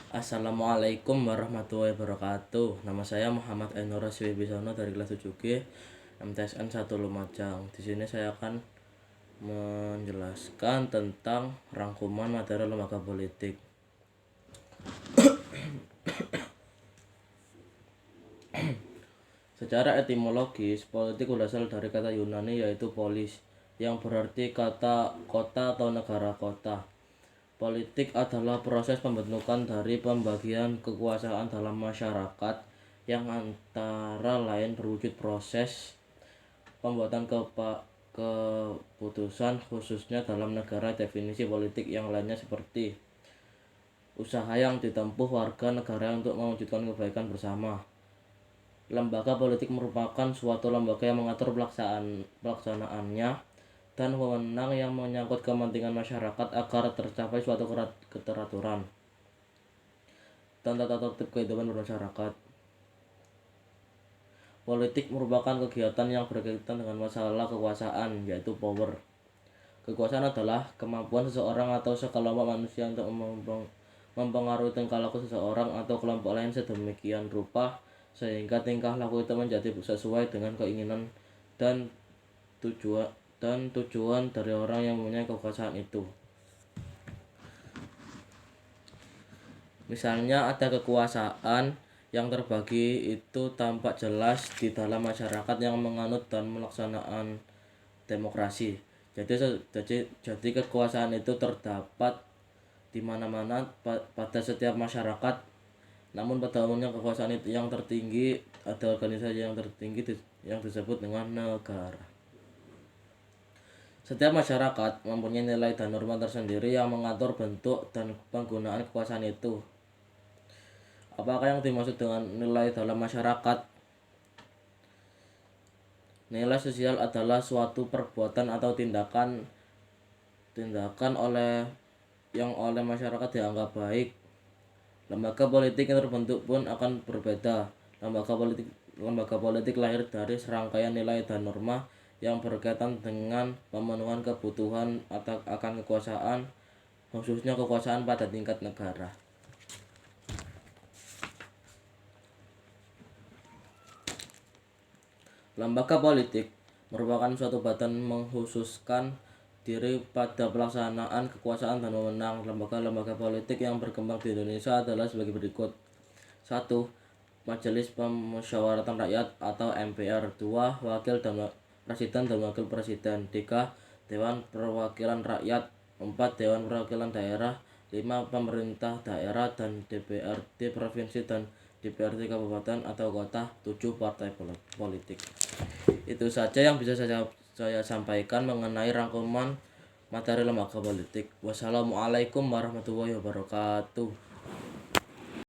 Assalamualaikum warahmatullahi wabarakatuh. Nama saya Muhammad Ainur Wibisono dari kelas 7G MTSN 1 Lumajang. Di sini saya akan menjelaskan tentang rangkuman materi lembaga politik. Secara etimologis, politik berasal dari kata Yunani yaitu polis, yang berarti kota atau negara kota. Politik adalah proses pembentukan dari pembagian kekuasaan dalam masyarakat yang antara lain berwujud proses pembuatan keputusan khususnya dalam negara. Definisi politik yang lainnya seperti usaha yang ditempuh warga negara untuk mewujudkan kebaikan bersama. Lembaga politik merupakan suatu lembaga yang mengatur pelaksanaannya dan wewenang yang menyangkut kepentingan masyarakat agar tercapai suatu keteraturan dan tata tertib kehidupan bermasyarakat. Politik merupakan kegiatan yang berkaitan dengan masalah kekuasaan, yaitu power. Kekuasaan adalah kemampuan seseorang atau sekelompok manusia untuk mempengaruhi tingkah laku seseorang atau kelompok lain sedemikian rupa sehingga tingkah laku itu menjadi sesuai dengan keinginan dan tujuan dari orang yang mempunyai kekuasaan itu. Misalnya ada kekuasaan yang terbagi itu tampak jelas di dalam masyarakat yang menganut dan melaksanakan demokrasi. Jadi kekuasaan itu terdapat di mana-mana pada setiap masyarakat. Namun pada umumnya kekuasaan itu yang tertinggi ada organisasi yang tertinggi yang disebut dengan negara. Setiap masyarakat mempunyai nilai dan norma tersendiri yang mengatur bentuk dan penggunaan kekuasaan itu. Apakah yang dimaksud dengan nilai dalam masyarakat? Nilai sosial adalah suatu perbuatan atau tindakan oleh masyarakat dianggap baik. Lembaga politik yang terbentuk pun akan berbeda. Lembaga politik lahir dari serangkaian nilai dan norma yang berkaitan dengan pemenuhan kebutuhan akan kekuasaan, khususnya kekuasaan pada tingkat negara. Lembaga politik merupakan suatu badan mengkhususkan diri pada pelaksanaan kekuasaan dan wewenang. Lembaga-lembaga politik yang berkembang di Indonesia adalah sebagai berikut. 1. Majelis Pemusyawaratan Rakyat atau MPR. 2. Presiden dan Wakil Presiden. 3. Dewan Perwakilan Rakyat. 4. Dewan Perwakilan Daerah. 5. Pemerintah daerah dan DPRD provinsi dan DPRD kabupaten atau kota. 7. Partai politik. Itu saja yang bisa saya sampaikan mengenai rangkuman materi lembaga politik. Wassalamualaikum warahmatullahi wabarakatuh.